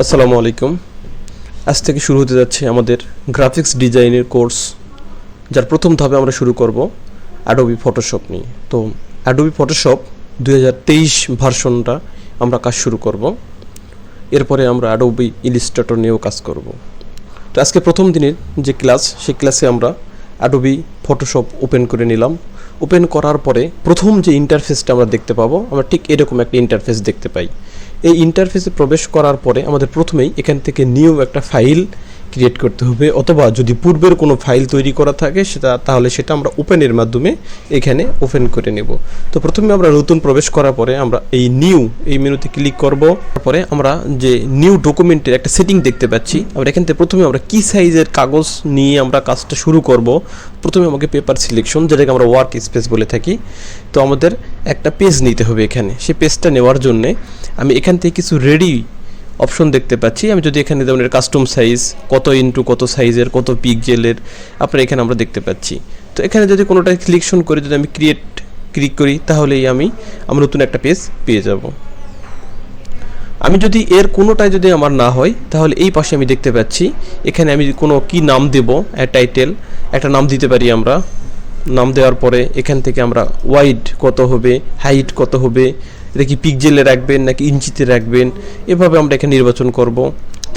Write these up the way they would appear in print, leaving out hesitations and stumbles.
আসসালামু আলাইকুম। আজ থেকে শুরু হতে যাচ্ছে আমাদের গ্রাফিক্স ডিজাইনের কোর্স, যার প্রথম ধাপে আমরা শুরু করব অ্যাডোবি ফটোশপ নিয়ে। তো অ্যাডোবি ফটোশপ 2023 ভার্সনটা আমরা কাজ শুরু করব। এরপরে আমরা অ্যাডোবি ইলাস্ট্রেটর নিয়েও কাজ করব। তো আজকে প্রথম দিনের যে ক্লাস, সেই ক্লাসে আমরা অ্যাডোবি ফটোশপ ওপেন করে নিলাম। ওপেন করার পরে প্রথম যে ইন্টারফেসটা আমরা দেখতে পাবো, আমরা ঠিক এরকম একটা ইন্টারফেস দেখতে পাই। এই ইন্টারফেসে প্রবেশ করার পরে আমাদের প্রথমেই এখান থেকে নিউ একটা ফাইল ক্রিয়েট করতে হবে, অথবা যদি পূর্বের কোনো ফাইল তৈরি করা থাকে তাহলে সেটা আমরা ওপেনের মাধ্যমে এখানে ওপেন করে নেব। তো প্রথমে আমরা নতুন প্রবেশ করার পরে আমরা এই মেনুতে ক্লিক করব। তারপরে আমরা যে নিউ ডকুমেন্টের একটা সেটিং দেখতে পাচ্ছি, আমরা এখান থেকে প্রথমে আমরা কি সাইজের কাগজ নিয়ে আমরা কাজটা শুরু করব। প্রথমে আমাকে পেপার সিলেকশন, যেটাকে আমরা ওয়ার্ক স্পেস বলে থাকি। তো আমাদের একটা পেজ নিতে হবে এখানে। সেই পেজটা নেওয়ার জন্যে আমি এখান থেকে কিছু রেডি অপশন দেখতে পাচ্ছি। আমি যদি এখানে যেমন কাস্টম সাইজ, কত ইন্টু কত সাইজের, কত পিক্সেলের, আপনার এখানে আমরা দেখতে পাচ্ছি। তো এখানে যদি কোনোটা সিলেকশন করে যদি আমি ক্লিক করি, তাহলেই আমি নতুন একটা পেজ পেয়ে যাব। আমি যদি এর কোনোটাই যদি আমার না হয়, তাহলে এই পাশে আমি দেখতে পাচ্ছি এখানে আমি কোনো কি নাম দেব, টাইটেল একটা নাম দিতে পারি। আমরা নাম দেওয়ার পরে এখান থেকে আমরা ওয়াইড কত হবে, হাইট কত হবে, এটা কি পিক্সেলে রাখবেন নাকি ইঞ্চিতে রাখবেন, এভাবে আমরা এখানে নির্বাচন করব।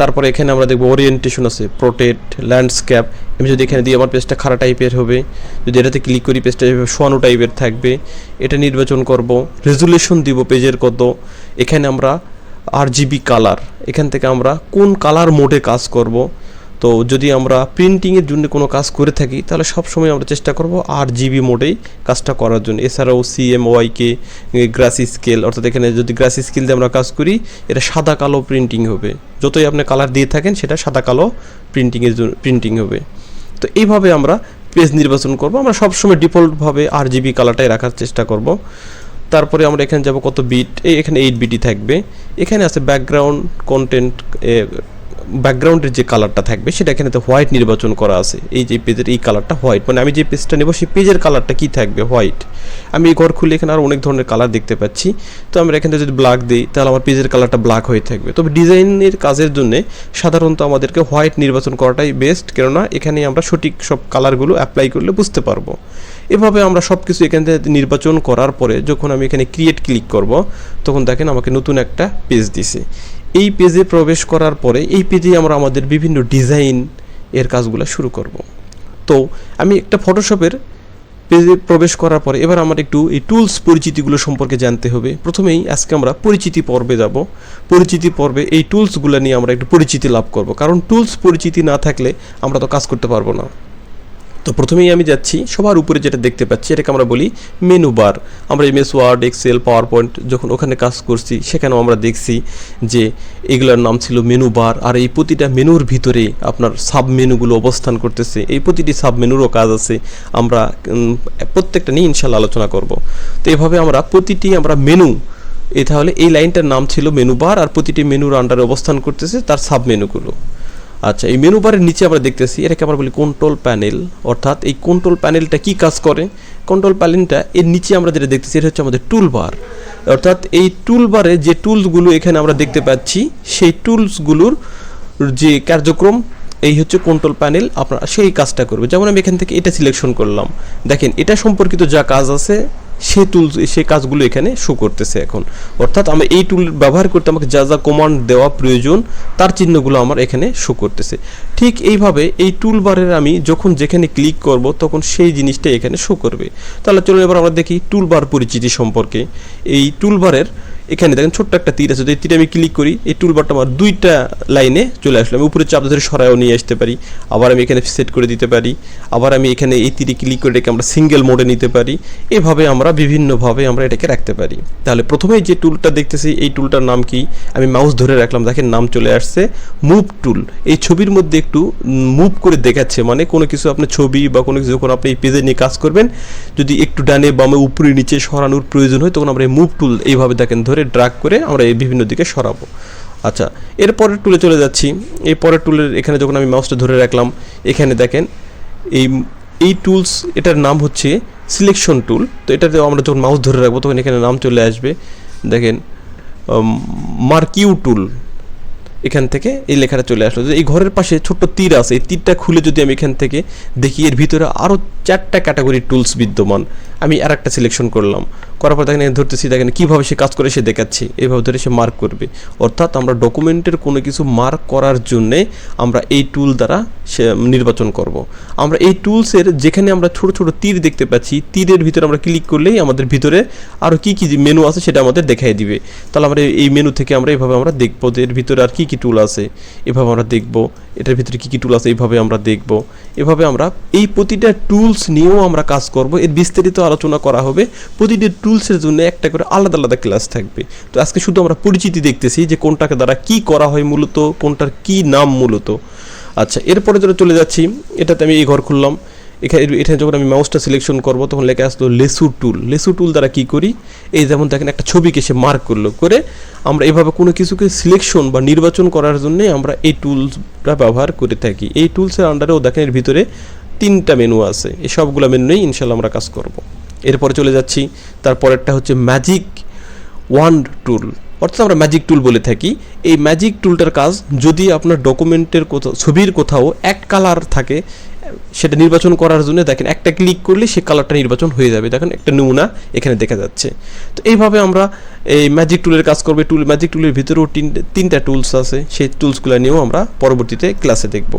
তারপরে এখানে আমরা দেখব ওরিয়েন্টেশন আছে, পোর্ট্রেট, ল্যান্ডস্কেপ। আমি যদি এখানে দিই, আমার পেজটা খাড়া টাইপের হবে। যদি এটাতে ক্লিক করি, পেজটা শোয়ানো টাইপের থাকবে, এটা নির্বাচন করব। রেজুলেশন দিব পেজের কত। এখানে আমরা RGB কালার, এখান থেকে আমরা কোন কালার মোডে কাজ করব। তো যদি আমরা প্রিন্টিংয়ের জন্য কোনো কাজ করে থাকি, তাহলে সবসময় আমরা চেষ্টা করব RGB মোডেই কাজটা করার জন্য। এছাড়াও CMYK গ্রাস স্কেল, অর্থাৎ এখানে যদি গ্রাস স্কেল দিয়ে আমরা কাজ করি, এটা সাদা কালো প্রিন্টিং হবে। যতই আপনি কালার দিয়ে থাকেন, সেটা সাদা কালো প্রিন্টিং হবে। তো এইভাবে আমরা পেজ নির্বাচন করব। আমরা সবসময় ডিফল্টভাবে RGB কালারটাই রাখার চেষ্টা করব। তারপরে আমরা এখানে যাব কত বিট, এখানে 8 বিটই থাকবে। এখানে আছে ব্যাকগ্রাউন্ড কন্টেন্ট, ব্যাকগ্রাউন্ডের যে কালারটা থাকবে সেটা এখানে তো হোয়াইট নির্বাচন করা আছে। এই যে পেজের এই কালারটা হোয়াইট, মানে আমি যে পেজটা নেব সেই পেজের কালারটা কি থাকবে, হোয়াইট। আমি এই ঘর খুলে এখানে আরও অনেক ধরনের কালার দেখতে পাচ্ছি। তো আমরা এখানে যদি ব্ল্যাক দিই, তাহলে আমার পেজের কালারটা ব্ল্যাক হয়ে থাকবে। তবে ডিজাইনের কাজের জন্য সাধারণত আমাদেরকে হোয়াইট নির্বাচন করাটাই বেস্ট, কেননা এখানে আমরা সঠিক সব কালারগুলো অ্যাপ্লাই করলে বুঝতে পারবো। এভাবে আমরা সব কিছু এখান থেকে নির্বাচন করার পরে যখন আমি এখানে ক্লিক করব, তখন দেখেন আমাকে নতুন একটা পেজ দিছে। এই পেজে প্রবেশ করার পরে এই পেজে আমরা আমাদের বিভিন্ন ডিজাইন এর কাজগুলো শুরু করব। তো আমি একটা ফটোশপের পেজে প্রবেশ করার পরে এবার আমার একটু এই টুলস পরিচিতিগুলো সম্পর্কে জানতে হবে। প্রথমেই আজকে আমরা পরিচিতি পর্বে যাব। পরিচিতি পর্বে এই টুলসগুলো নিয়ে আমরা একটু পরিচিতি লাভ করব, কারণ টুলস পরিচিতি না থাকলে আমরা তো কাজ করতে পারবো না। তো প্রথমেই আমি যাচ্ছি, সবার উপরে যেটা দেখতে পাচ্ছি এটাকে আমরা বলি মেনু বার। আমরা MS Word, Excel, PowerPoint যখন ওখানে কাজ করছি, সেখানেও আমরা দেখছি যে এগুলোর নাম ছিল মেনু বার। আর এই প্রতিটা মেনুর ভিতরে আপনার সাব মেনুগুলো অবস্থান করতেছে। এই প্রতিটি সাব মেনুরও কাজ আছে, আমরা প্রত্যেকটা নিয়ে ইনশাল্লাহ আলোচনা করব। তো এইভাবে আমরা প্রতিটি মেনু, তাহলে এই লাইনটার নাম ছিল মেনু বার, আর প্রতিটি মেনুর আন্ডারে অবস্থান করতেছে তার সাব মেনুগুলো। আচ্ছা, এই মেনু বারের নিচে আমরা দেখতেছি এটাকে আমরা বলি কন্ট্রোল প্যানেল। অর্থাৎ এই কন্ট্রোল প্যানেলটা কি কাজ করে, কন্ট্রোল প্যানেলটা এর নিচে আমরা যেটা দেখতেছি এটা হচ্ছে আমাদের টুল বার। অর্থাৎ এই টুল বারে যে টুলসগুলো এখানে আমরা দেখতে পাচ্ছি, সেই টুলসগুলোর যে কার্যক্রম, এই হচ্ছে কন্ট্রোল প্যানেল আপনারা সেই কাজটা করবে। যেমন আমি এখান থেকে এটা সিলেকশন করলাম, দেখেন এটা সম্পর্কিত যা কাজ আছে সেই কাজগুলো এখানে শো করতেছে এখন। অর্থাৎ আমি এই টুল ব্যবহার করতে আমাকে যা যা কমান্ড দেওয়া প্রয়োজন, তার চিহ্নগুলো আমার এখানে শো করতেছে। ঠিক এইভাবে এই টুল বারের আমি যখন যেখানে ক্লিক করব, তখন সেই জিনিসটা এখানে শো করবে। তাহলে চলুন এবার আমরা দেখি টুল বার পরিচিতি সম্পর্কে। এই টুল বারের এখানে দেখেন ছোট্ট একটা তীর আছে, যদি তীরে আমি ক্লিক করি, এই টুলবারটা আমার দুইটা লাইনে চলে আসলো। আমি উপরে চাপ ধরে সরায়ও নিয়ে আসতে পারি, আবার আমি এখানে সেট করে দিতে পারি, আবার আমি এখানে এই তীরে ক্লিক করে এটাকে আমরা সিঙ্গেল মোডে নিতে পারি। এভাবে আমরা বিভিন্নভাবে আমরা এটাকে রাখতে পারি। তাহলে প্রথমেই যে টুলটা দেখতেছি, এই টুলটার নাম কি, আমি মাউস ধরে রাখলাম, দেখেন নাম চলে আসছে মুভ টুল। এই ছবির মধ্যে একটু মুভ করে দেখাচ্ছে, মানে কোনো কিছু আপনি ছবি বা কোনো কিছু যখন আপনি এই পেজে নিয়ে কাজ করবেন, যদি একটু ডানে বামে উপরে নিচে সরানোর প্রয়োজন হয়, তখন আমরা এই মুভ টুল এইভাবে দেখেন ধরে ড্র্যাগ করে আমরা এই বিভিন্ন দিকে সরাবো। আচ্ছা, এর পরের টুলে চলে যাচ্ছি। এই পরের টুলের এখানে যখন আমি মাউসটা ধরে রাখলাম, এখানে দেখেন এই টুলস, এটার নাম হচ্ছে সিলেকশন টুল। তো এটাতে আমরা যখন মাউস ধরে রাখবো, তখন এখানে নাম চলে আসবে, দেখেন মার্কিউ টুল। এখান থেকে এই লেখাটা চলে আসলো। এই ঘরের পাশে ছোট্ট তীর আছে, এই তীরটা খুলে যদি আমি এখান থেকে দেখি এর ভিতরে আরও 4টা ক্যাটাগরি টুলস বিদ্যমান। আমি আর একটা সিলেকশন করলাম, করার পর দেখেন ধরতেছি, দেখেন কীভাবে সে কাজ করে সে দেখাচ্ছে, এইভাবে ধরে সে মার্ক করবে। অর্থাৎ আমরা ডকুমেন্টের কোনো কিছু মার্ক করার জন্যে আমরা এই টুল দ্বারা সে নির্বাচন করব। আমরা এই টুলসের যেখানে আমরা ছোট ছোট তীর দেখতে পাচ্ছি, তীরের ভিতরে আমরা ক্লিক করলেই আমাদের ভিতরে আরও কী কী মেনু আছে সেটা আমাদের দেখাই দিবে। তাহলে আমরা এই মেনু থেকে আমরা এইভাবে আমরা দেখবো যে এর ভিতরে আর কী কী টুল আছে, এভাবে আমরা দেখব। এটার ভিতরে কী কী টুল আছে এইভাবে আমরা দেখব। এভাবে আমরা এই প্রতিটা টুলস নিয়েও আমরা কাজ করব। এর বিস্তারিত আলোচনা করা হবে। প্রতিটি টুলসের জন্য একটা করে আলাদা আলাদা ক্লাস থাকবে। তো আজকে শুধু আমরা পরিচিতি দেখতেছি যে কোনটাকে দ্বারা কী করা হয় মূলত, কোনটার কী নাম মূলত। আচ্ছা, এরপরে যেটা চলে যাচ্ছি, এটাতে আমি এই ঘর খুললাম। এখানে যখন আমি মাউসটা সিলেকশন করব তখন লেখা আসলো লেসু টুল। লেসু টুল দ্বারা কী করি, এই যেমন দেখেন একটা ছবিকে সে মার্ক করলো, করে আমরা এভাবে কোনো কিছুকে সিলেকশন বা নির্বাচন করার জন্য আমরা এই টুলসটা ব্যবহার করে থাকি। এই টুলসের আন্ডারেও দেখেন এর ভিতরে 3টা মেনু আছে। এই সবগুলো মেনু নিয়েই ইনশাল্লাহ আমরা কাজ করব। এরপরে চলে যাচ্ছি, তারপরেরটা হচ্ছে ম্যাজিক ওয়ান্ড টুল, অর্থাৎ আমরা ম্যাজিক টুল বলে থাকি। এই ম্যাজিক টুলটার কাজ, যদি আপনার ডকুমেন্টের কোথাও ছবির কোথাও এক কালার থাকে, সেটা নির্বাচন করার জন্য দেখেন একটা ক্লিক করলে সে কালারটা নির্বাচন হয়ে যাবে। দেখেন একটা নমুনা এখানে দেখা যাচ্ছে। তো এইভাবে আমরা এই ম্যাজিক টুলের কাজ করবে। ম্যাজিক টুলের ভিতরেও 3টা টুলস আছে, সেই টুলসগুলো নিয়েও আমরা পরবর্তীতে ক্লাসে দেখব।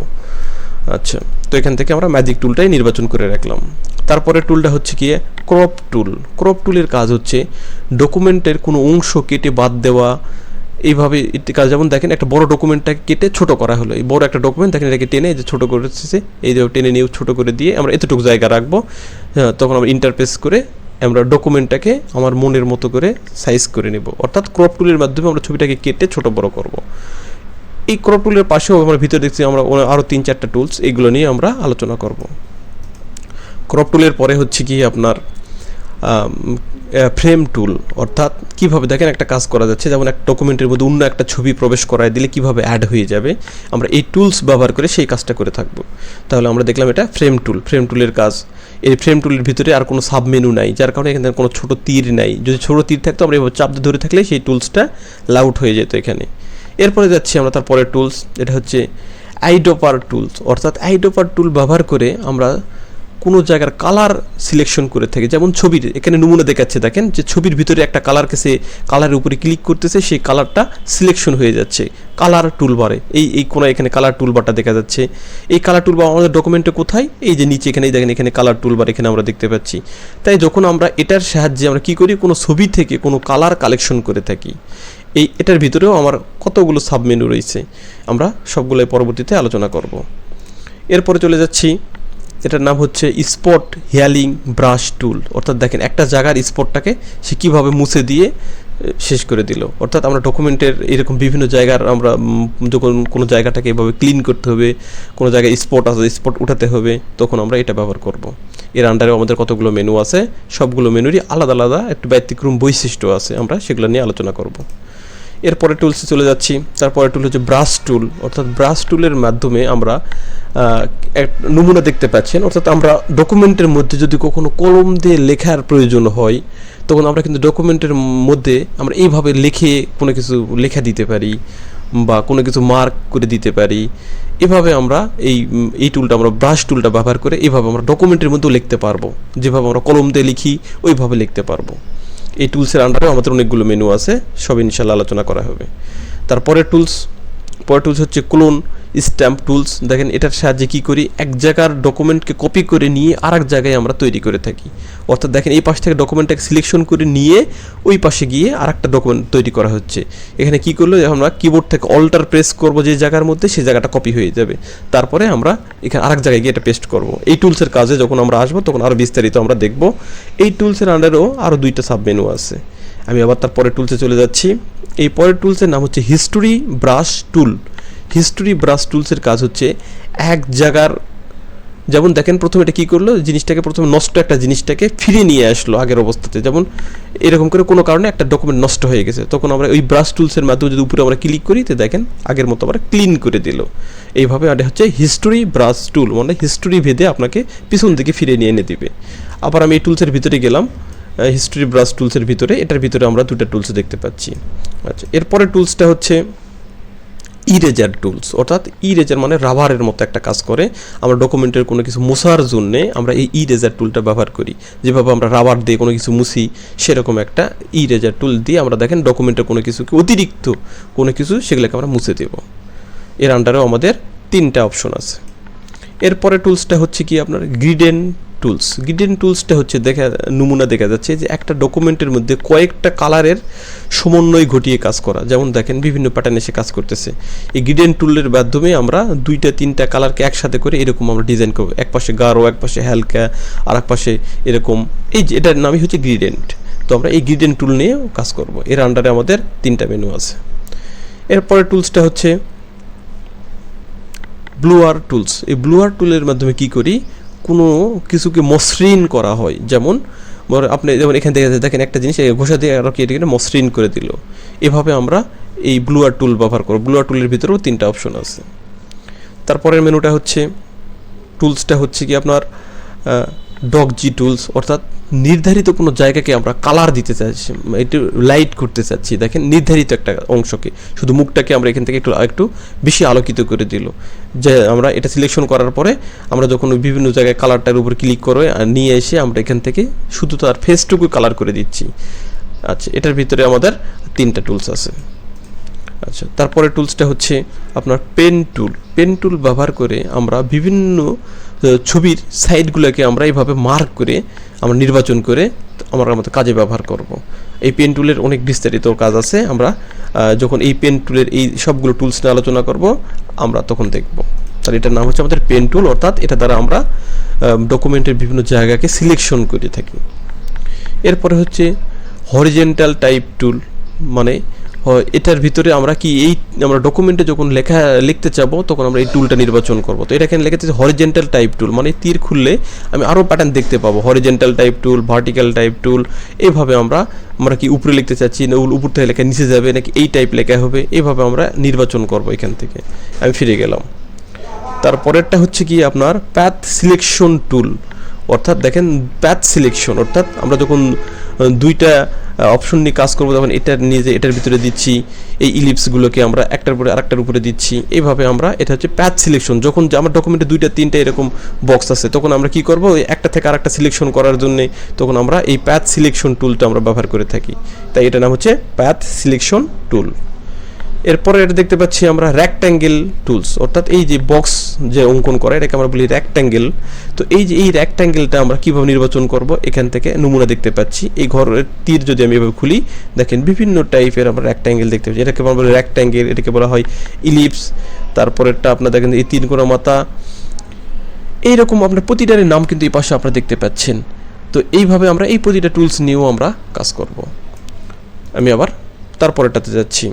আচ্ছা, তো এখান থেকে আমরা ম্যাজিক টুলটাই নির্বাচন করে রাখলাম। তারপরে টুলটা হচ্ছে কি ক্রপ টুল। ক্রপ টুলের কাজ হচ্ছে ডকুমেন্টের কোনো অংশ কেটে বাদ দেওয়া। এইভাবে কাজ, যেমন দেখেন একটা বড় ডকুমেন্টটাকে কেটে ছোট করা হলো। এই বড় একটা ডকুমেন্ট দেখেন এটাকে টেনে যে ছোটো করে দিচ্ছে, এই যে টেনে নিয়ে ছোটো করে দিয়ে আমরা এতটুকু জায়গা রাখবো। হ্যাঁ, তখন আমরা ইন্টারফেস করে আমরা ডকুমেন্টটাকে আমার মনের মতো করে সাইজ করে নেব। অর্থাৎ ক্রপ টুলের মাধ্যমে আমরা ছবিটাকে কেটে ছোট বড় করব। এই ক্রপ টুলের পাশেও আমরা ভিতরে দেখছি আমরা আরও 3-4টা টুলস, এগুলো নিয়ে আমরা আলোচনা করব। ক্রপ টুলের পরে হচ্ছে কি আপনার ফ্রেম টুল, অর্থাৎ কীভাবে দেখেন একটা কাজ করা যাচ্ছে, যেমন একটা ডকুমেন্টের মধ্যে অন্য একটা ছবি প্রবেশ করায় দিলে কীভাবে অ্যাড হয়ে যাবে, আমরা এই টুলস ব্যবহার করে সেই কাজটা করে থাকবো। তাহলে আমরা দেখলাম এটা ফ্রেম টুল। ফ্রেম টুলের কাজ, এই ফ্রেম টুলের ভিতরে আর কোনো সাব মেনু নাই, যার কারণে এখানে কোনো ছোটো তীর নাই। যদি ছোটো তীর থাকতো আমরা এভাবে চাপ দিয়ে ধরে থাকলে সেই টুলসটা লাউট হয়ে যেত এখানে। এরপরে যাচ্ছি আমরা তারপরের টুলস, এটা হচ্ছে আইডোপার টুলস। অর্থাৎ আইডোপার টুল ব্যবহার করে আমরা কোনো জায়গার কালার সিলেকশন করে থাকি। যেমন ছবির এখানে নমুনা দেখাচ্ছে, দেখেন যে ছবির ভিতরে একটা কালারকে সে কালারের উপরে ক্লিক করতেছে, সেই কালারটা সিলেকশন হয়ে যাচ্ছে কালার টুলবারে। এই কোনো এখানে কালার টুলবারটা দেখা যাচ্ছে। এই কালার টুলবার আমাদের ডকুমেন্টে কোথায়, এই যে নিচে এখানে দেখেন এখানে কালার টুলবার এখানে আমরা দেখতে পাচ্ছি। তাই যখন আমরা এটার সাহায্যে আমরা কী করি, কোনো ছবি থেকে কোনো কালার কালেকশন করে থাকি। এটার ভিতরেও আমার কতগুলো সাবমেনু রয়েছে, আমরা সবগুলোই পরবর্তীতে আলোচনা করব। এরপরে চলে যাচ্ছি, এটার নাম হচ্ছে স্পট হিয়ালিং ব্রাশ টুল। অর্থাৎ দেখেন একটা জায়গার স্পটটাকে সে কীভাবে মুছে দিয়ে শেষ করে দিল। অর্থাৎ আমরা ডকুমেন্টের এরকম বিভিন্ন জায়গার আমরা যখন কোনো জায়গাটাকে এভাবে ক্লিন করতে হবে, কোনো জায়গায় স্পট আছে স্পট উঠাতে হবে, তখন আমরা এটা ব্যবহার করব। এর আন্ডারেও আমাদের কতগুলো মেনু আছে, সবগুলো মেনুরই আলাদা আলাদা একটু ব্যতিক্রম বৈশিষ্ট্য আছে, আমরা সেগুলো নিয়ে আলোচনা করব। এরপরে টুলসে চলে যাচ্ছি, তারপরে টুল হচ্ছে ব্রাশ টুল। অর্থাৎ ব্রাশ টুলের মাধ্যমে আমরা এক নমুনা দেখতে পাচ্ছেন। অর্থাৎ আমরা ডকুমেন্টের মধ্যে যদি কখনো কলম দিয়ে লেখার প্রয়োজন হয়, তখন আমরা কিন্তু ডকুমেন্টের মধ্যে আমরা এইভাবে লিখে কোনো কিছু লেখা দিতে পারি বা কোনো কিছু মার্ক করে দিতে পারি। এভাবে আমরা এই টুলটা আমরা ব্রাশ টুলটা ব্যবহার করে এভাবে আমরা ডকুমেন্টের মধ্যেও লিখতে পারবো। যেভাবে আমরা কলম দিয়ে লিখি ওইভাবে লিখতে পারবো। এই টুলসের আন্ডারেও আমাদের অনেকগুলো মেনু আছে, সব ইনশাল্লাহ আলোচনা করা হবে। তারপরে টুলস হচ্ছে ক্লোন স্ট্যাম্প টুলস। দেখেন এটার সাহায্যে কী করি, এক জায়গার ডকুমেন্টকে কপি করে নিয়ে আর এক জায়গায় আমরা তৈরি করে থাকি। অর্থাৎ দেখেন এই পাশ থেকে ডকুমেন্টটাকে সিলেকশন করে নিয়ে ওই পাশে গিয়ে আর একটা ডকুমেন্ট তৈরি করা হচ্ছে। এখানে কী করলো, আমরা কিবোর্ড থেকে অল্টার প্রেস করবো যে জায়গার মধ্যে, সেই জায়গাটা কপি হয়ে যাবে। তারপরে আমরা এখানে আরেক জায়গায় গিয়ে এটা পেস্ট করব। এই টুলসের কাজে যখন আমরা আসবো তখন আরও বিস্তারিত আমরা দেখব। এই টুলসের আন্ডারেও আরও 2টা সাব মেনু আছে। আমি আবার তারপরে টুলসে চলে যাচ্ছি। এই পরের টুলসের নাম হচ্ছে history brush tool. History brush টুলসের কাজ হচ্ছে এক জায়গার, যেমন দেখেন প্রথমে এটা কী করলো, জিনিসটাকে প্রথমে নষ্ট একটা জিনিসটাকে ফিরে নিয়ে আসলো আগের অবস্থাতে। যেমন এরকম করে কোনো কারণে একটা ডকুমেন্ট নষ্ট হয়ে গেছে, তখন আমরা ওই ব্রাশ টুলসের মাধ্যমে যদি উপরে আমরা ক্লিক করি তো দেখেন আগের মতো আমরা ক্লিন করে দিল। এইভাবে এটা হচ্ছে হিস্টোরি ব্রাশ টুল, মানে হিস্টোরি ভেদে আপনাকে পিছন দিকে ফিরে নিয়ে এনে দিবে। আবার আমি এই টুলসের ভিতরে গেলাম, হিস্টোরি ব্রাশ টুলসের ভিতরে, এটার ভিতরে আমরা 2টা টুলস দেখতে পাচ্ছি। আচ্ছা, এরপরে টুলসটা হচ্ছে ইরেজার টুলস, অর্থাৎ ইরেজার মানে রাবারের মতো একটা কাজ করে। আমরা ডকুমেন্টের কোনো কিছু মোছার জন্যে আমরা এই ইরেজার টুলটা ব্যবহার করি, যেভাবে আমরা রাবার দিয়ে কোনো কিছু মুছি, সেরকম একটা ইরেজার টুল দিয়ে আমরা দেখেন ডকুমেন্টের কোনো কিছু অতিরিক্ত কোনো কিছু সেগুলোকে আমরা মুছে দেব। এর আন্ডারেও আমাদের 3টা অপশন আছে। এরপরে টুলসটা হচ্ছে কি আপনার গ্রিডেন টুলস। গ্রিডেন টুলসটা হচ্ছে নমুনা দেখা যাচ্ছে যে একটা ডকুমেন্টের মধ্যে কয়েকটা কালারের সমন্বয় ঘটিয়ে কাজ করা, যেমন দেখেন বিভিন্ন প্যাটার্নে এসে কাজ করতেছে। এই গ্রিডেন টুলের মাধ্যমে আমরা 2-3টা কালারকে একসাথে করে এরকম আমরা ডিজাইন করবো, এক পাশে গাঢ়, এক পাশে হালকা, আর এক পাশে এরকম। এই যে এটার নামই হচ্ছে গ্রিডেন্ট। তো আমরা এই গ্রিডেন্ট টুল নিয়েও কাজ করব। এর আন্ডারে আমাদের 3টা মেনু আছে। এরপরে টুলসটা হচ্ছে ব্লুয়ার টুলস। এই ব্লুয়ার টুলের মাধ্যমে কি করি, কোনো কিছুকে মসৃণ করা হয়। যেমন আপনি যেমন এখান থেকে দেখেন একটা জিনিস ঘষা দিয়ে আরও কি এটাকে মসৃণ করে দিল, এভাবে আমরা এই ব্লুয়ার টুল ব্যবহার করব। ব্লুয়ার টুলের ভিতরেও 3টা অপশন আছে। তারপরের মেনুটা হচ্ছে টুলসটা হচ্ছে কি আপনার ডগজি টুলস, অর্থাৎ নির্ধারিত কোনো জায়গাকে আমরা কালার দিতে চাচ্ছি, একটু লাইট করতে চাচ্ছি। দেখেন নির্ধারিত একটা অংশকে, শুধু মুখটাকে আমরা এখান থেকে একটু বেশি আলোকিত করে দিল। যে আমরা এটা সিলেকশন করার পরে আমরা যখন বিভিন্ন জায়গায় কালারটার উপর ক্লিক করে নিয়ে এসে আমরা এখান থেকে শুধু তার ফেসটুকু কালার করে দিচ্ছি। আচ্ছা, এটার ভিতরে আমাদের 3টা টুলস আছে। আচ্ছা, তারপরে টুলসটা হচ্ছে আপনার পেন টুল। পেন টুল ব্যবহার করে আমরা বিভিন্ন ছবির সাইডগুলোকে আমরা এইভাবে মার্ক করে আমরা নির্বাচন করে আমরা আমাদের কাজে ব্যবহার করব। এই পেন টুলের অনেক বিস্তারিত কাজ আছে, আমরা যখন এই পেন টুলের এই সবগুলো টুলস নিয়ে আলোচনা করব আমরা তখন দেখব। তাহলে এটার নাম হচ্ছে আমাদের পেন টুল, অর্থাৎ এটা দ্বারা আমরা ডকুমেন্টের বিভিন্ন জায়গাকে সিলেকশন করে থাকি। এরপরে হচ্ছে হরিজেন্টাল টাইপ টুল, মানে এটার ভিতরে আমরা কি এই আমরা ডকুমেন্টে যখন লিখতে চাবো তখন আমরা এই টুলটা নির্বাচন করব। তো এটা এখানে লেখাচ্ছে হরিজেন্টাল টাইপ টুল, মানে তীর খুললে আমি আরও প্যাটার্ন দেখতে পাবো। হরিজেন্টাল টাইপ টুল, ভার্টিক্যাল টাইপ টুল, এইভাবে আমরা কি উপরে লিখতে চাচ্ছি না উপর থেকে লেখা নিচে যাবে নাকি এই টাইপ লেখা হবে, এইভাবে আমরা নির্বাচন করব। এখান থেকে আমি ফিরে গেলাম। তারপরেরটা হচ্ছে কি আপনার প্যাথ সিলেকশন টুল, অর্থাৎ দেখেন প্যাথ সিলেকশন, অর্থাৎ আমরা যখন 2টা অপশন নিয়ে কাজ করবো তখন এটার নিজে এটার ভিতরে দিচ্ছি, এই ইলিপসগুলোকে আমরা একটার উপরে আরেকটার উপরে দিচ্ছি, এইভাবে আমরা এটা হচ্ছে প্যাথ সিলেকশন। যখন আমার ডকুমেন্টে 2-3টা এরকম বক্স আছে তখন আমরা কি করব, একটা থেকে আরেকটা সিলেকশন করার জন্য তখন আমরা এই প্যাথ সিলেকশন টুলটা আমরা ব্যবহার করে থাকি। তাই এটার নাম হচ্ছে প্যাথ সিলেকশন টুল। এরপরে এটা দেখতে পাচ্ছি আমরা রেক্ট্যাঙ্গেল টুলস, অর্থাৎ এই যে বক্স যে অঙ্কন করে এটাকে আমরা বলি রেক্ট্যাঙ্গেল। তো এই যে এই রেক্ট্যাঙ্গেলটা আমরা কীভাবে নির্বাচন করব, এখান থেকে নমুনা দেখতে পাচ্ছি। এই ঘরের তীর যদি আমি এভাবে খুলি দেখেন বিভিন্ন টাইপের আমরা রেক্ট্যাঙ্গেল দেখতে পাচ্ছি। এটাকে আমরা বলি রেক্ট্যাঙ্গেল, এটাকে বলা হয় ইলিপস। তারপরেরটা আপনার দেখেন এই 3 কোণা মাথা, এইরকম আপনার প্রতিটার নাম কিন্তু এই পাশে আপনারা দেখতে পাচ্ছেন। তো এইভাবে আমরা এই প্রতিটা টুলস নিয়েও আমরা কাজ করব। আমি আবার তারপরেরটাতে যাচ্ছি।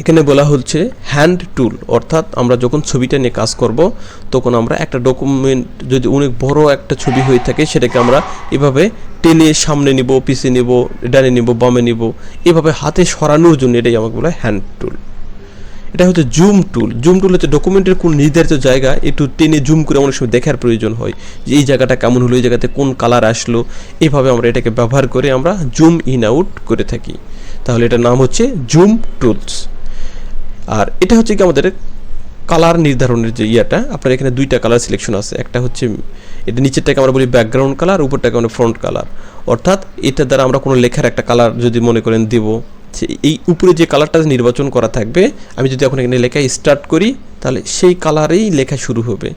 এখানে বলা হচ্ছে হ্যান্ড টুল, অর্থাৎ আমরা যখন ছবিটা নিয়ে কাজ করব তখন আমরা একটা ডকুমেন্ট যদি অনেক বড় একটা ছবি হয়ে থাকে সেটাকে আমরা এভাবে টেনে সামনে নিব, পিছিয়ে নিব, ডানে নিব, বামে নিব, এভাবে হাতে সরানোর জন্য এটাই আমাকে বলা হয় হ্যান্ড টুল। এটা হচ্ছে জুম টুল। জুম টুল হচ্ছে ডকুমেন্টের কোন নির্ধারিত জায়গা একটু টেনে জুম করে অনেক সময় দেখার প্রয়োজন হয় যে এই জায়গাটা কেমন হলো, এই জায়গাতে কোন কালার আসলো, এইভাবে আমরা এটাকে ব্যবহার করে আমরা জুম ইন আউট করে থাকি। তাহলে এটার নাম হচ্ছে জুম টুলস। আর এটা হচ্ছে কি আমাদের কালার নির্ধারণের যে ইয়াটা, আপনার এখানে 2টা কালার সিলেকশন আছে। একটা হচ্ছে এটা নিচেরটাকে আমরা বলি ব্যাকগ্রাউন্ড কালার, উপরটাকে আমরা ফ্রন্ট কালার। অর্থাৎ এটা দ্বারা আমরা কোনো লেখার একটা কালার যদি মনে করেন দেব, এই উপরে যে কালারটা নির্বাচন করা থাকবে, আমি যদি এখন এখানে লেখা স্টার্ট করি তাহলে সেই কালারেই লেখা শুরু হবে।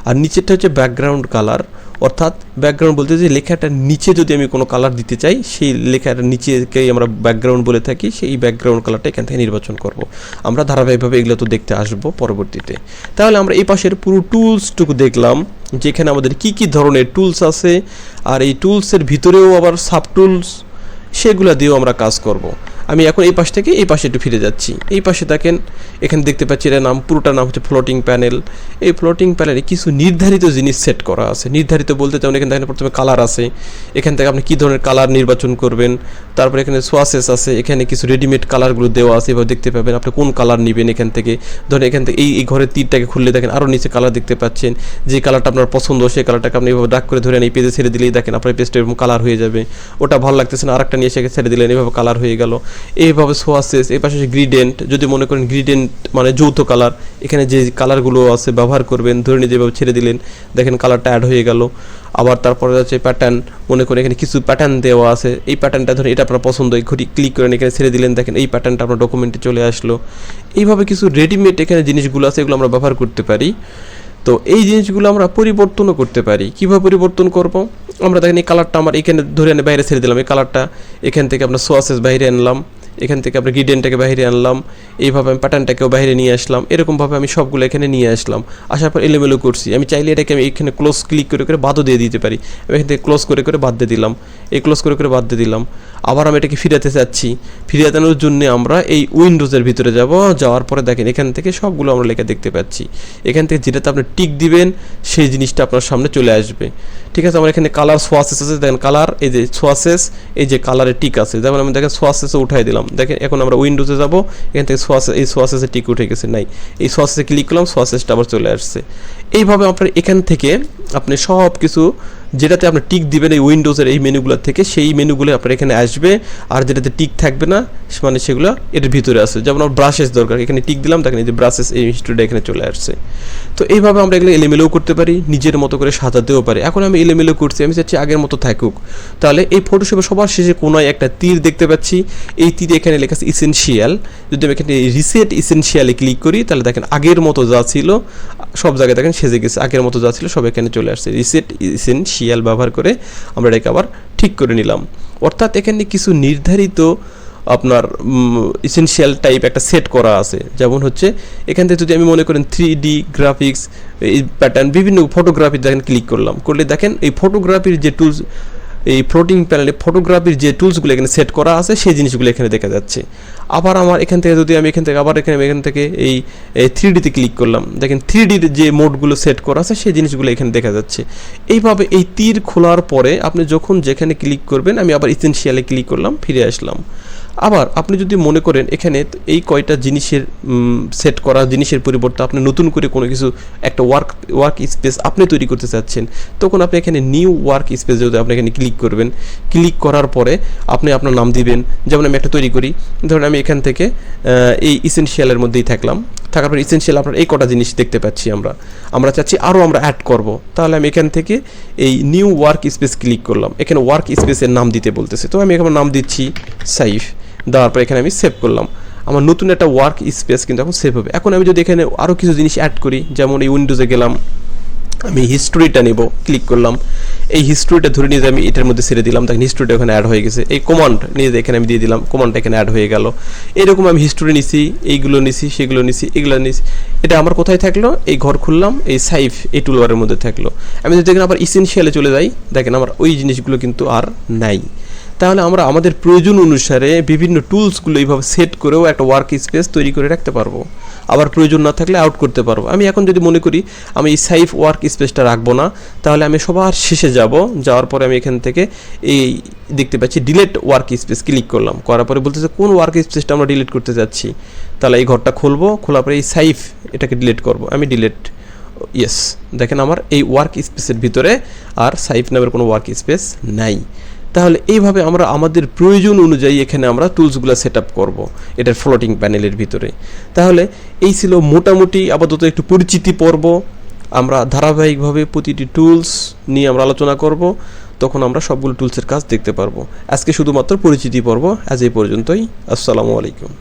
আর নিচেরটা হচ্ছে ব্যাকগ্রাউন্ড কালার, অর্থাৎ ব্যাকগ্রাউন্ড বলতে যে লেখাটার নিচে যদি আমি কোনো কালার দিতে চাই সেই লেখাটার নিচেকেই আমরা ব্যাকগ্রাউন্ড বলে থাকি, সেই ব্যাকগ্রাউন্ড কালারটা এখান থেকে নির্বাচন করব। আমরা ধারাবাহিকভাবে এগুলো তো দেখতে আসবো পরবর্তীতে। তাহলে আমরা এই পাশের পুরো টুলসটুকু দেখলাম, যেখানে আমাদের কি কি ধরনের টুলস আছে, আর এই টুলসের ভিতরেও আবার সাব টুলস, সেগুলো দিয়েও আমরা কাজ করব। আমি এখন এই পাশ থেকে এই পাশে একটু ফিরে যাচ্ছি। এই পাশে দেখেন এখানে দেখতে পাচ্ছি এর নাম, পুরোটার নাম হচ্ছে ফ্লোটিং প্যানেল। এই ফ্লোটিং প্যানেলে কিছু নির্ধারিত জিনিস সেট করা আছে। নির্ধারিত বলতে যেমন এখানে দেখেন প্রথমে কালার আছে, এখান থেকে আপনি কী ধরনের কালার নির্বাচন করবেন। তারপরে এখানে সোয়াসেস আছে, এখানে কিছু রেডিমেড কালারগুলো দেওয়া আছে, এভাবে দেখতে পাবেন আপনি কোন কালার নেবেন। এখান থেকে ধরেন এখান থেকে এই ঘরের তীরটাকে খুললে দেখেন আরও নিচে কালার দেখতে পাচ্ছেন, যে কালারটা আপনার পছন্দ সেই কালারটাকে আপনি এভাবে ডাক করে ধরেন এই পেজে ছেড়ে দিলেই দেখেন আপনার পেজটা এরকম কালার হয়ে যাবে। ওটা ভালো লাগতেছে না, আরেকটা নিয়ে এসে ছেড়ে দিলেন, এভাবে কালার হয়ে গেল। এইভাবে সোয়াসেস, এই পাশে গ্রিডেন্ট, যদি মনে করেন গ্রিডেন্ট মানে যৌথ কালার, এখানে যে কালারগুলো আছে ব্যবহার করবেন, ধরে নিয়ে যেভাবে ছেড়ে দিলেন দেখেন কালারটা অ্যাড হয়ে গেল। আবার তারপরে হচ্ছে প্যাটার্ন, মনে করেন এখানে কিছু প্যাটার্ন দেওয়া আছে, এই প্যাটার্নটা ধরে এটা আপনার পছন্দ, এই ঘড়ি ক্লিক করেন এখানে ছেড়ে দিলেন, দেখেন এই প্যাটার্নটা আপনার ডকুমেন্টে চলে আসলো। এইভাবে কিছু রেডিমেড এখানে জিনিসগুলো আছে, এগুলো আমরা ব্যবহার করতে পারি। তো এই জিনিসগুলো আমরা পরিবর্তনও করতে পারি। কীভাবে পরিবর্তন করব? আমরা দেখেন এই কালারটা আমার এখানে ধরে এনে বাইরে ছেড়ে দিলাম, এই কালারটা এখান থেকে আপনার সোয়াসেস বাইরে আনলাম, এখান থেকে আমরা গ্রিডেন্টটাকে বাইরে আনলাম, এইভাবে আমি প্যাটার্নটাকেও বাইরে নিয়ে আসলাম, এরকমভাবে আমি সবগুলো এখানে নিয়ে আসলাম। আসার পর এলোমেলো করছি, আমি চাইলে এটাকে আমি এখানে ক্লোজ ক্লিক করে করে বাদও দিয়ে দিতে পারি, আমি এখান থেকে ক্লোজ করে করে বাদ দিয়ে দিলাম, এই ক্লোজ করে করে বাদ দিয়ে দিলাম। আবার আমি এটাকে ফিরাতে চাচ্ছি, ফিরিয়ে আনার জন্য আমরা এই উইন্ডোজের ভিতরে যাব, যাওয়ার পরে দেখেন এখান থেকে সবগুলো আমরা লেখা দেখতে পাচ্ছি। এখান থেকে যেটাতে আপনি টিক দিবেন সেই জিনিসটা আপনার সামনে চলে আসবে। ঠিক আছে, আমার এখানে কালার সোয়াসেস আছে, দেখেন কালার, এই যে সোয়াসেস, এই যে কালারে টিক আছে, যেমন আমি দেখেন সোয়াসেসে উঠাই দিলাম, দেখেন এখন আমরা উইন্ডোজে যাব, এখান থেকে সোয়াসেস, এই সোয়াসেসে টিক উঠে গেছে, নাই এই সোয়াসেসে ক্লিক করলাম, সোয়াসেসটা আবার চলে আসছে। এইভাবে আপনার এখান থেকে আপনি সব কিছু যেটাতে আপনি টিক দিবেন এই উইন্ডোজের এই মেনুগুলোর থেকে, সেই মেনুগুলো আপনার এখানে আসবে। আর যেটাতে টিক থাকবে না মানে সেগুলো এর ভিতরে আছে। যেমন আমার ব্রাশেস দরকার, এখানে টিক দিলাম, দেখেন এই যে ব্রাশেস এই হিস্ট্রিটা এখানে চলে আসছে। তো এইভাবে আমরা এগুলো এলোমেলোও করতে পারি, নিজের মতো করে সাজাতেও পারি। এখন আমি এলোমেলো করছি, আমি চাচ্ছি আগের মতো থাকুক। তাহলে এই ফটোশপে সবার শেষে কোনায় একটা তীর দেখতে পাচ্ছি, এই তীরে এখানে লেখা আছে ইসেনশিয়াল। যদি আমি এখানে রিসেট ইসেনশিয়ালে ক্লিক করি তাহলে দেখেন আগের মতো যা ছিল সব জায়গায় দেখেন সেজে গেছে, আগের মতো যা ছিল সব এখানে চলে আসছে। রিসেট ইসেনশিয়াল ব্যবহার করে আমরা এটাকে আবার ঠিক করে নিলাম। অর্থাৎ এখানে কিছু নির্ধারিত আপনার ইসেনশিয়াল টাইপ একটা সেট করা আছে। যেমন হচ্ছে এখান থেকে যদি আমি মনে করেন 3D গ্রাফিক্স, এই প্যাটার্ন, বিভিন্ন ফটোগ্রাফি দেখেন ক্লিক করলাম, করলে দেখেন এই ফটোগ্রাফির যে টুলস, এই ফ্লোটিং প্যানেলে ফটোগ্রাফির যে টুলসগুলো এখানে সেট করা আছে সেই জিনিসগুলো এখানে দেখা যাচ্ছে। আবার আমার এখান থেকে যদি আমি এখান থেকে আবার এখান থেকে এই 3Dতে ক্লিক করলাম, দেখেন 3Dর যে মোডগুলো সেট করা আছে সেই জিনিসগুলো এখানে দেখা যাচ্ছে। এইভাবে এই তীর খোলার পরে আপনি যখন যেখানে ক্লিক করবেন, আমি আবার ইসেনশিয়ালে ক্লিক করলাম, ফিরে আসলাম। আবার আপনি যদি মনে করেন এখানে এই কয়টা জিনিসের সেট করা জিনিসের পরিবর্তে আপনি নতুন করে কোনো কিছু একটা ওয়ার্ক স্পেস আপনি তৈরি করতে চাচ্ছেন, তখন আপনি এখানে নিউ ওয়ার্ক স্পেস যদি আপনি এখানে ক্লিক করবেন, ক্লিক করার পরে আপনি আপনার নাম দিবেন। যেমন আমি একটা তৈরি করি, ধরুন আমি এখান থেকে এই ইসেনশিয়ালের মধ্যেই থাকার পর ইসেনশিয়াল আপনার এই কটা জিনিস দেখতে পাচ্ছি, আমরা চাচ্ছি আরও আমরা অ্যাড করব। তাহলে আমি এখান থেকে এই নিউ ওয়ার্ক স্পেস ক্লিক করলাম, এখানে ওয়ার্ক স্পেসের নাম দিতে বলতেছে, তো আমি এখানে নাম দিচ্ছি সাইফ, দেওয়ার পর এখানে আমি সেভ করলাম। আমার নতুন একটা ওয়ার্ক স্পেস কিন্তু এখন সেভ হবে। এখন আমি যদি এখানে আরও কিছু জিনিস অ্যাড করি, যেমন এই উইন্ডোজে গেলাম, আমি হিস্টোরিটা নেব, ক্লিক করলাম, এই হিস্টোরিটা ধরে নিয়ে আমি এটার মধ্যে ছেড়ে দিলাম, দেখেন হিস্টোরিটা এখানে অ্যাড হয়ে গেছে। এই কমান্ড নিয়ে এখানে আমি দিয়ে দিলাম, কমান্ডটা এখানে অ্যাড হয়ে গেল। এরকম আমি হিস্টোরি নিছি, এইগুলো নিছি, সেগুলো নিছি, এগুলো নিছি। এটা আমার কোথায় থাকলো? এই ঘর খুললাম, এই সাইফ এই টুলবারের মধ্যে থাকলো। আমি যদি দেখেন আবার ইসেনশিয়ালে চলে যাই, দেখেন আমার ওই জিনিসগুলো কিন্তু আর নাই। তাহলে আমরা আমাদের প্রয়োজন অনুসারে বিভিন্ন টুলসগুলো এইভাবে সেট করেও একটা ওয়ার্ক স্পেস তৈরি করে রাখতে পারবো, আবার প্রয়োজন না থাকলে আউট করতে পারবো। আমি এখন যদি মনে করি আমি এই সাইফ ওয়ার্ক স্পেসটা রাখবো না, তাহলে আমি সবার শেষে যাওয়ার পরে আমি এখান থেকে এই দেখতে পাচ্ছি ডিলিট ওয়ার্ক স্পেস ক্লিক করলাম, করার পরে বলতেছে কোন ওয়ার্ক স্পেসটা আমরা ডিলিট করতে যাচ্ছি। তাহলে এই ঘরটা খুলবো, খোলার পরে এই সাইফ এটাকে ডিলিট করব, আমি ডিলিট, ইয়েস, দেখেন আমার এই ওয়ার্ক স্পেসের ভিতরে আর সাইফ নামের কোনো ওয়ার্ক স্পেস নাই। তাহলে এইভাবে আমরা আমাদের প্রয়োজন অনুযায়ী এখানে আমরা টুলসগুলো সেট আপ করবো এটার ফ্লোটিং প্যানেলের ভিতরে। তাহলে এই ছিল মোটামুটি আপাতত একটু পরিচিতি পর্ব। আমরা ধারাবাহিকভাবে প্রতিটি টুলস নিয়ে আমরা আলোচনা করব, তখন আমরা সবগুলো টুলসের কাজ দেখতে পারবো। আজকে শুধুমাত্র পরিচিতি পর্ব, আজ এই পর্যন্তই। আসসালামু আলাইকুম।